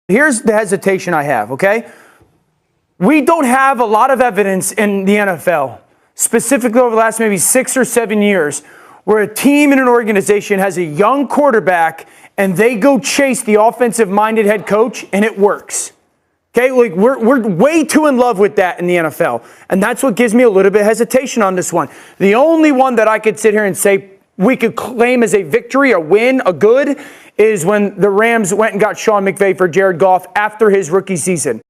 Here's the hesitation I have, okay? We don't have a lot of evidence in the NFL, specifically over the last maybe 6 or 7 years, where a team and an organization has a young quarterback and they go chase the offensive-minded head coach and it works. Okay, like we're way too in love with that in the NFL. And that's what gives me a little bit of hesitation on this one. The only one that I could sit here and say we could claim as a victory, a win, a good, is when the Rams went and got Sean McVay for Jared Goff after his rookie season.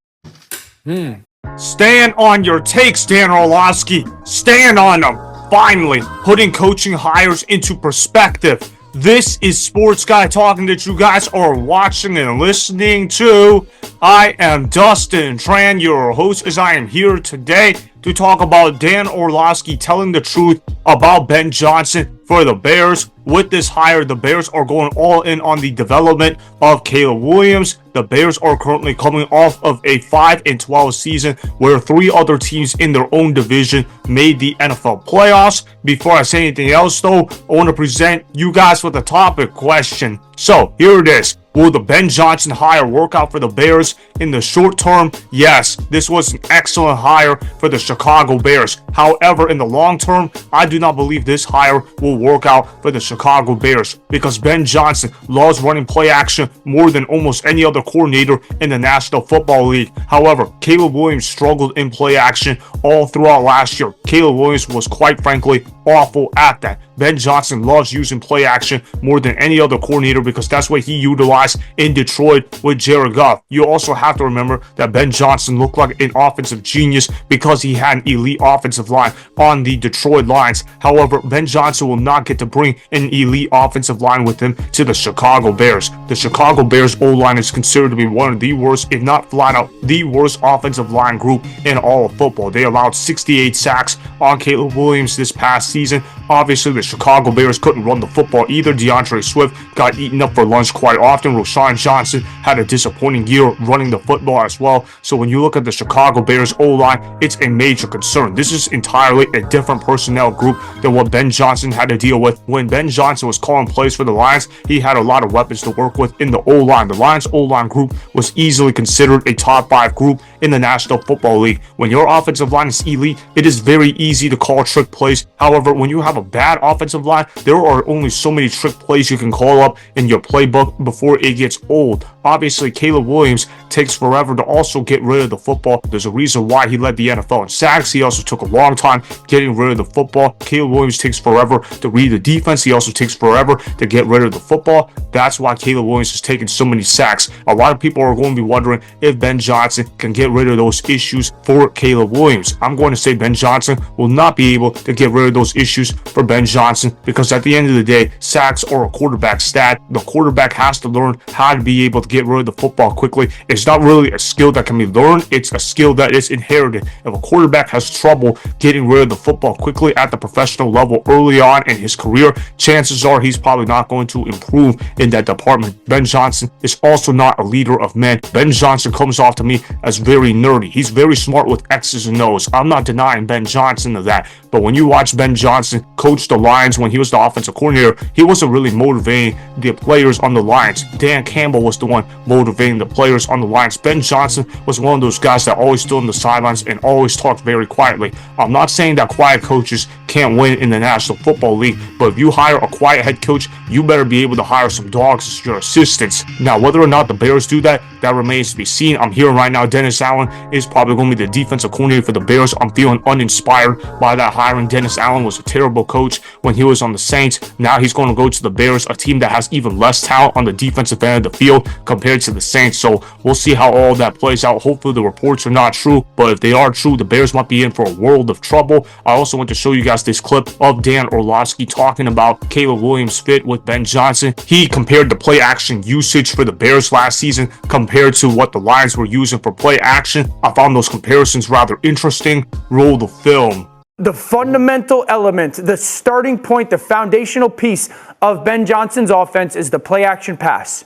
Stand on your takes, Dan Orlovsky. Stand on them. Finally, putting coaching hires into perspective. This is Sports Guy talking that you guys are watching and listening to. I am Dustin Tran, your host, as I am here today to talk about Dan Orlovsky telling the truth about Ben Johnson for the Bears. With this hire, the Bears are going all in on the development of Caleb Williams. The Bears are currently coming off of a 5-12 season where 3 other teams in their own division made the NFL playoffs. Before I say anything else, though, I want to present you guys with a topic question. So, here it is. Will the Ben Johnson hire work out for the Bears in the short term? Yes, this was an excellent hire for the Chicago Bears. However, in the long term, I do not believe this hire will work out for the Chicago Bears because Ben Johnson loves running play action more than almost any other coordinator in the National Football League. However, Caleb Williams struggled in play action all throughout last year. Caleb Williams was quite frankly awful at that. Ben Johnson loves using play action more than any other coordinator because that's what he utilized in Detroit with Jared Goff. You also have to remember that Ben Johnson looked like an offensive genius because he had an elite offensive line on the Detroit Lions. However, Ben Johnson will not get to bring an elite offensive line with him to the Chicago Bears. The Chicago Bears O-line is considered to be one of the worst, if not flat out the worst offensive line group in all of football. They allowed 68 sacks on Caleb Williams this past season. Obviously, the Chicago Bears couldn't run the football either. DeAndre Swift got eaten up for lunch quite often. Rashawn Johnson had a disappointing year running the football as well. So when you look at the Chicago Bears O-line, it's a major concern. This is entirely a different personnel group than what Ben Johnson had to deal with. When Ben Johnson was calling plays for the Lions, he had a lot of weapons to work with in the O-line. The Lions O-line group was easily considered a top 5 group in the National Football League. When your offensive line is elite, it is very easy to call trick plays. However, when you have a bad offensive line, there are only so many trick plays you can call up in your playbook before it gets old. Obviously, Caleb Williams takes forever to also get rid of the football. There's a reason why he led the NFL in sacks. He also took a long time getting rid of the football. Caleb Williams takes forever to read the defense. He also takes forever to get rid of the football. That's why Caleb Williams has taken so many sacks. A lot of people are going to be wondering if Ben Johnson can get rid of those issues for Caleb Williams. I'm going to say Ben Johnson will not be able to get rid of those issues for Ben Johnson because at the end of the day, sacks are a quarterback stat. The quarterback has to learn how to be able to get rid of the football quickly. It's not really a skill that can be learned. It's a skill that is inherited. If a quarterback has trouble getting rid of the football quickly at the professional level early on in his career, chances are he's probably not going to improve in that department. Ben Johnson is also not a leader of men. Ben Johnson comes off to me as very nerdy. He's very smart with X's and O's. I'm not denying Ben Johnson of that. But when you watch Ben Johnson coach the Lions when he was the offensive coordinator, he wasn't really motivating the players on the Lions. Dan Campbell was the one motivating the players on the Lions. Ben Johnson was one of those guys that always stood on the sidelines and always talked very quietly. I'm not saying that quiet coaches can't win in the National Football League, but if you hire a quiet head coach, you better be able to hire some dogs as your assistants. Now, whether or not the Bears do that, that remains to be seen. I'm hearing right now Dennis Allen is probably going to be the defensive coordinator for the Bears. I'm feeling uninspired by that hiring. Dennis Allen was a terrible coach when he was on the Saints. Now he's going to go to the Bears, a team that has even less talent on the defensive end of the field compared to the Saints. So we'll see how all that plays out. Hopefully the reports are not true, but if they are true, the Bears might be in for a world of trouble. I also want to show you guys this clip of Dan Orlovsky talking about Caleb Williams' fit with Ben Johnson. He compared the play action usage for the Bears last season compared to what the Lions were using for play action. I found those comparisons rather interesting. Roll the film. The fundamental element, the starting point, the foundational piece of Ben Johnson's offense is the play action pass.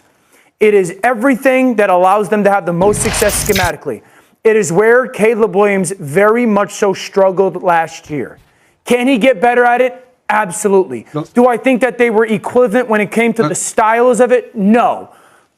It is everything that allows them to have the most success schematically. It is where Caleb Williams very much so struggled last year. Can he get better at it? Absolutely. Do I think that they were equivalent when it came to the styles of it? No.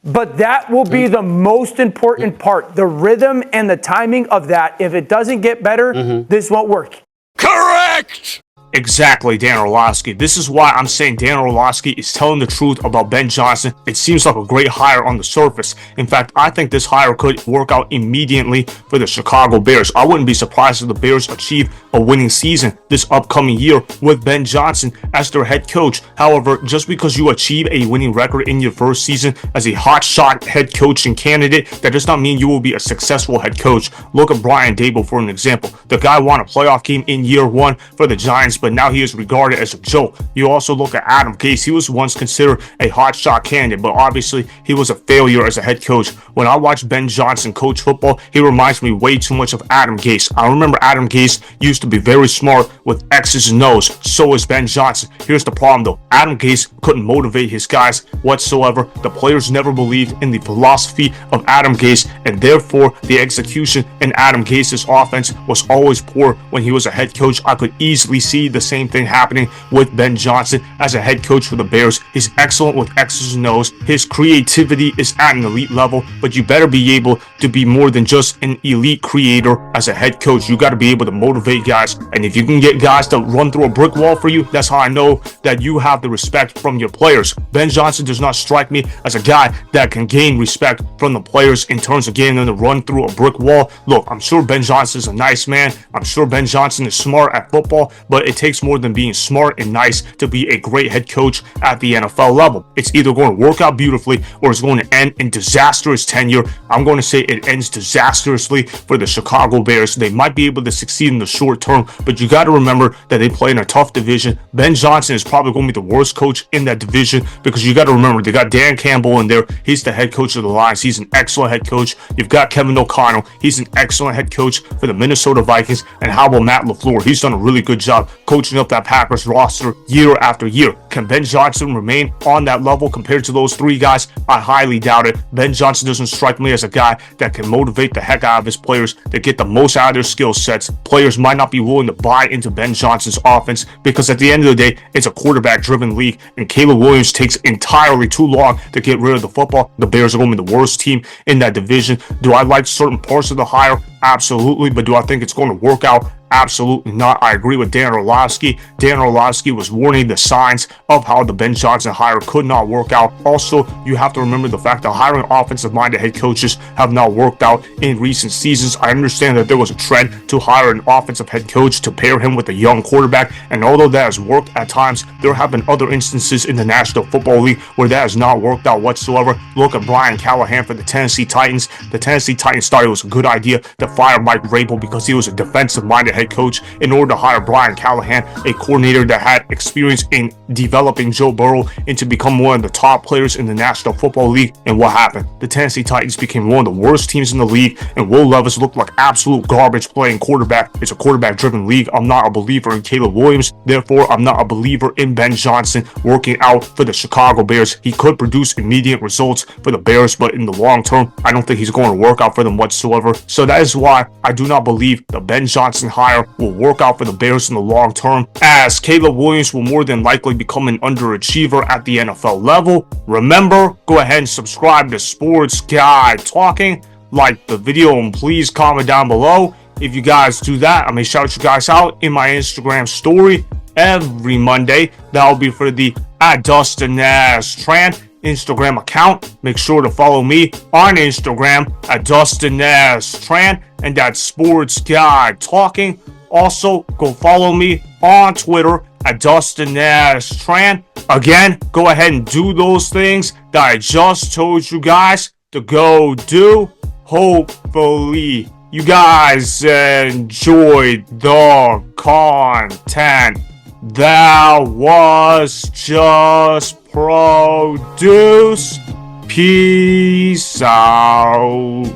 But that will be the most important part, the rhythm and the timing of that. If it doesn't get better, this won't work. Correct! Exactly, Dan Orlovsky. This is why I'm saying Dan Orlovsky is telling the truth about Ben Johnson. It seems like a great hire on the surface. In fact, I think this hire could work out immediately for the Chicago Bears. I wouldn't be surprised if the Bears achieve a winning season this upcoming year with Ben Johnson as their head coach. However, just because you achieve a winning record in your first season as a hotshot head coaching candidate, that does not mean you will be a successful head coach. Look at Brian Daboll for an example. The guy won a playoff game in year one for the Giants, but now he is regarded as a joke. You also look at Adam Gase. He was once considered a hotshot candidate, but obviously he was a failure as a head coach. When I watch Ben Johnson coach football, he reminds me way too much of Adam Gase. I remember Adam Gase used to be very smart with X's and O's. So is Ben Johnson. Here's the problem though. Adam Gase couldn't motivate his guys whatsoever. The players never believed in the philosophy of Adam Gase, and therefore the execution in Adam Gase's offense was always poor when he was a head coach. I could easily see the same thing happening with Ben Johnson as a head coach for the Bears. He's excellent with X's and O's. His creativity is at an elite level, but you better be able to be more than just an elite creator as a head coach. You got to be able to motivate guys, and if you can get guys to run through a brick wall for you, that's how I know that you have the respect from your players. Ben Johnson does not strike me as a guy that can gain respect from the players in terms of getting them to run through a brick wall. Look, I'm sure Ben Johnson is a nice man. I'm sure Ben Johnson is smart at football, but it takes more than being smart and nice to be a great head coach at the NFL level. It's either going to work out beautifully or it's going to end in disastrous tenure. I'm going to say it ends disastrously for the Chicago Bears. They might be able to succeed in the short term, but you got to remember that they play in a tough division. Ben Johnson is probably going to be the worst coach in that division because you got to remember they got Dan Campbell in there. He's the head coach of the Lions. He's an excellent head coach. You've got Kevin O'Connell. He's an excellent head coach for the Minnesota Vikings. And how about Matt LaFleur? He's done a really good job coaching up that Packers roster year after year. Can Ben Johnson remain on that level compared to those three guys? I highly doubt it. Ben Johnson doesn't strike me as a guy that can motivate the heck out of his players to get the most out of their skill sets. Players might not be willing to buy into Ben Johnson's offense because at the end of the day, it's a quarterback-driven league, and Caleb Williams takes entirely too long to get rid of the football. The Bears are going to be the worst team in that division. Do I like certain parts of the hire? Absolutely. But do I think it's going to work out? Absolutely not. I agree with Dan Orlovsky. Dan Orlovsky was warning the signs of how the Ben Johnson hire could not work out. Also, you have to remember the fact that hiring offensive-minded head coaches have not worked out in recent seasons. I understand that there was a trend to hire an offensive head coach to pair him with a young quarterback, and although that has worked at times, there have been other instances in the National Football League where that has not worked out whatsoever. Look at Brian Callahan for the Tennessee Titans. The Tennessee Titans thought it was a good idea to fire Mike Vrabel because he was a defensive-minded head coach in order to hire Brian Callahan, a coordinator that had experience in developing Joe Burrow into becoming one of the top players in the National Football League. And what happened? The Tennessee Titans became one of the worst teams in the league, and Will Levis looked like absolute garbage playing quarterback. It's a quarterback-driven league. I'm not a believer in Caleb Williams. Therefore, I'm not a believer in Ben Johnson working out for the Chicago Bears. He could produce immediate results for the Bears, but in the long term, I don't think he's going to work out for them whatsoever. So that is why I do not believe the Ben Johnson hire will work out for the Bears in the long term, as Caleb Williams will more than likely become an underachiever at the NFL level. Remember, go ahead and subscribe to Sports Guy Talking, like the video, and please comment down below. If you guys do that, I may shout you guys out in my Instagram story every Monday. That will be for the @DustinNashTran Instagram account. Make sure to follow me on Instagram @DustinNashTran, and that's Sports Guy Talking. Also, go follow me on Twitter @DustinNashTran. Again, go ahead and do those things that I just told you guys to go do. Hopefully, you guys enjoyed the content that was just produced. Peace out.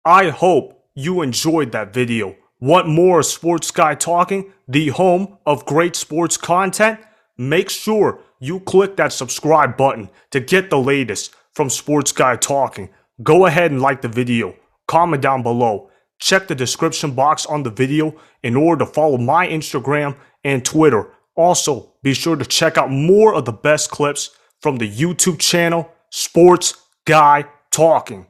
I hope you enjoyed that video. Want more Sports Guy Talking, the home of great sports content? Make sure you click that subscribe button to get the latest from Sports Guy Talking. Go ahead and like the video, comment down below, check the description box on the video in order to follow my Instagram and Twitter. Also, be sure to check out more of the best clips from the YouTube channel, Sports Guy talking.